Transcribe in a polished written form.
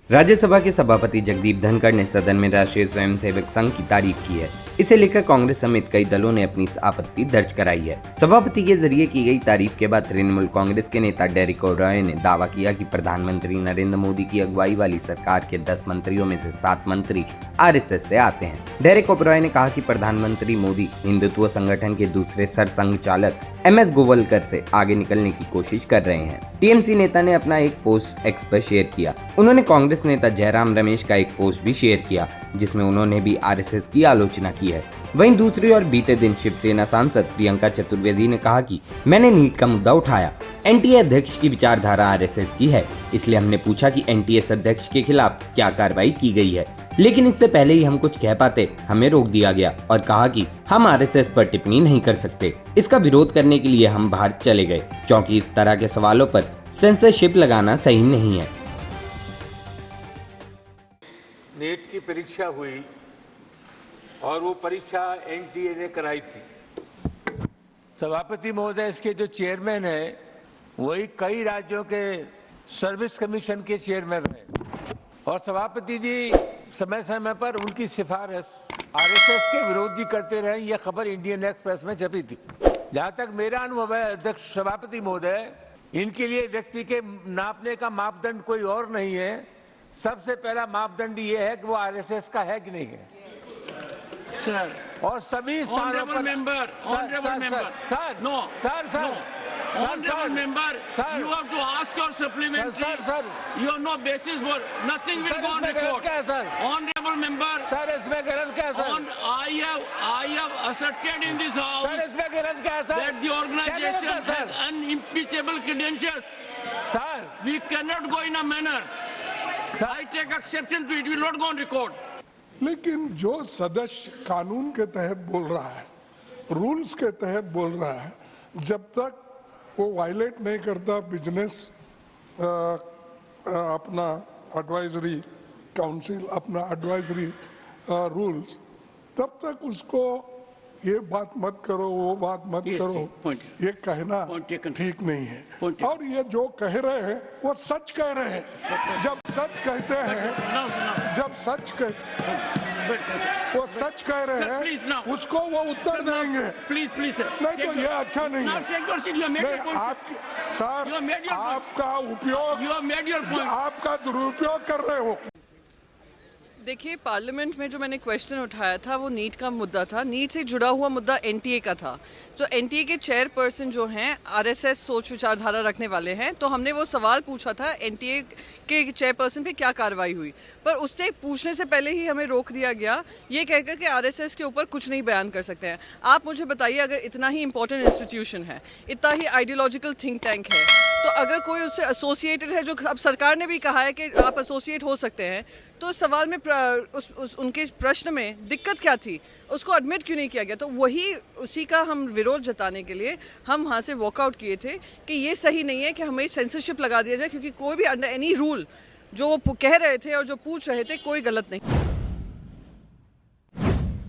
राज्यसभा के सभापति जगदीप धनखड़ ने सदन में राष्ट्रीय स्वयंसेवक संघ की तारीफ की है। इसे लेकर कांग्रेस समेत कई दलों ने अपनी आपत्ति दर्ज कराई है। सभापति के जरिए की गई तारीफ के बाद तृणमूल कांग्रेस के नेता डेरेक ओब्रायन ने दावा किया कि प्रधानमंत्री नरेंद्र मोदी की अगुवाई वाली सरकार के 10 मंत्रियों में से 7 मंत्री आरएसएस से आते हैं। डेरेक ओब्रायन ने कहा कि प्रधानमंत्री मोदी हिंदुत्व संगठन के दूसरे सरसंघ चालक MS गोवलकर से आगे निकलने की कोशिश कर रहे हैं। टीएमसी नेता ने अपना एक पोस्ट एक्स पर शेयर किया। उन्होंने कांग्रेस नेता जयराम रमेश का एक पोस्ट भी शेयर किया, जिसमें उन्होंने भी आरएसएस की आलोचना की है। वहीं दूसरी ओर बीते दिन शिवसेना सांसद प्रियंका चतुर्वेदी ने कहा कि मैंने नीट का मुद्दा उठाया। एनटीए अध्यक्ष की विचारधारा आरएसएस की है, इसलिए हमने पूछा कि एनटीए अध्यक्ष के खिलाफ क्या कार्रवाई की गई है, लेकिन इससे पहले ही हम कुछ कह पाते हमें रोक दिया गया और कहा कि हम आरएसएस पर टिप्पणी नहीं कर सकते। इसका विरोध करने के लिए हम बाहर चले गए, क्योंकि इस तरह के सवालों पर सेंसरशिप लगाना सही नहीं है। नीट की परीक्षा हुई और वो परीक्षा एनटीए ने कराई थी। सभापति महोदय इसके जो चेयरमैन है वही कई राज्यों के सर्विस कमीशन के चेयरमैन रहे और सभापति जी समय समय पर उनकी सिफारिश आरएसएस के विरोधी करते रहे। यह खबर इंडियन एक्सप्रेस में छपी थी। जहां तक मेरा अनुभव है अध्यक्ष सभापति महोदय, इनके लिए व्यक्ति के नापने का मापदंड कोई और नहीं है। सबसे पहला मापदंड ये है कि वो आरएसएस का है कि नहीं है सर। और सभी स्थानों पर Honorable member, you have to ask your supplementary. You have no basis for nothing will go on record. Honorable member, sir इसमें गलत क्या sir? I have asserted in this house sir इसमें गलत क्या sir? that the organization has unimpeachable credentials. Sir We cannot go in a manner. I take exception to it. Will not go on record. लेकिन जो सदस्य कानून के तहत बोल रहा है, रूल्स के तहत बोल रहा है, जब तक वो वायलेट नहीं करता बिजनेस अपना एडवाइजरी काउंसिल अपना एडवाइजरी रूल्स, तब तक उसको ये बात मत करो वो बात मत करो ये कहना ठीक नहीं है। और ये जो कह रहे हैं वो सच कह रहे हैं। जब सच कहते हैं, जब सच वो सच कह रहे हैं उसको वो उत्तर देंगे। प्लीज सर, नहीं तो ये अच्छा नहीं है। आपका उपयोग, आपका दुरुपयोग कर रहे हो। देखिए, पार्लियामेंट में जो मैंने क्वेश्चन उठाया था वो नीट का मुद्दा था। नीट से जुड़ा हुआ मुद्दा एनटीए का था। जो एनटीए के चेयरपर्सन जो हैं आरएसएस सोच विचारधारा रखने वाले हैं, तो हमने वो सवाल पूछा था एनटीए के चेयरपर्सन पे क्या कार्रवाई हुई, पर उससे पूछने से पहले ही हमें रोक दिया गया ये कहकर कि आरएसएस के ऊपर कुछ नहीं बयान कर सकते हैं। आप मुझे बताइए, अगर इतना ही इंपॉर्टेंट इंस्टीट्यूशन है, इतना ही आइडियोलॉजिकल थिंक टैंक है, तो अगर कोई उससे एसोसिएटेड है, जो अब सरकार ने भी कहा है कि आप एसोसिएट हो सकते हैं, तो सवाल में उनके प्रश्न में दिक्कत क्या थी, उसको एडमिट क्यों नहीं किया गया? तो उसी का हम विरोध जताने के लिए हम वहाँ से वॉकआउट किए थे कि ये सही नहीं है कि हमें सेंसरशिप लगा दिया जाए, क्योंकि कोई भी अंडर एनी रूल जो वो कह रहे थे और जो पूछ रहे थे कोई गलत नहीं।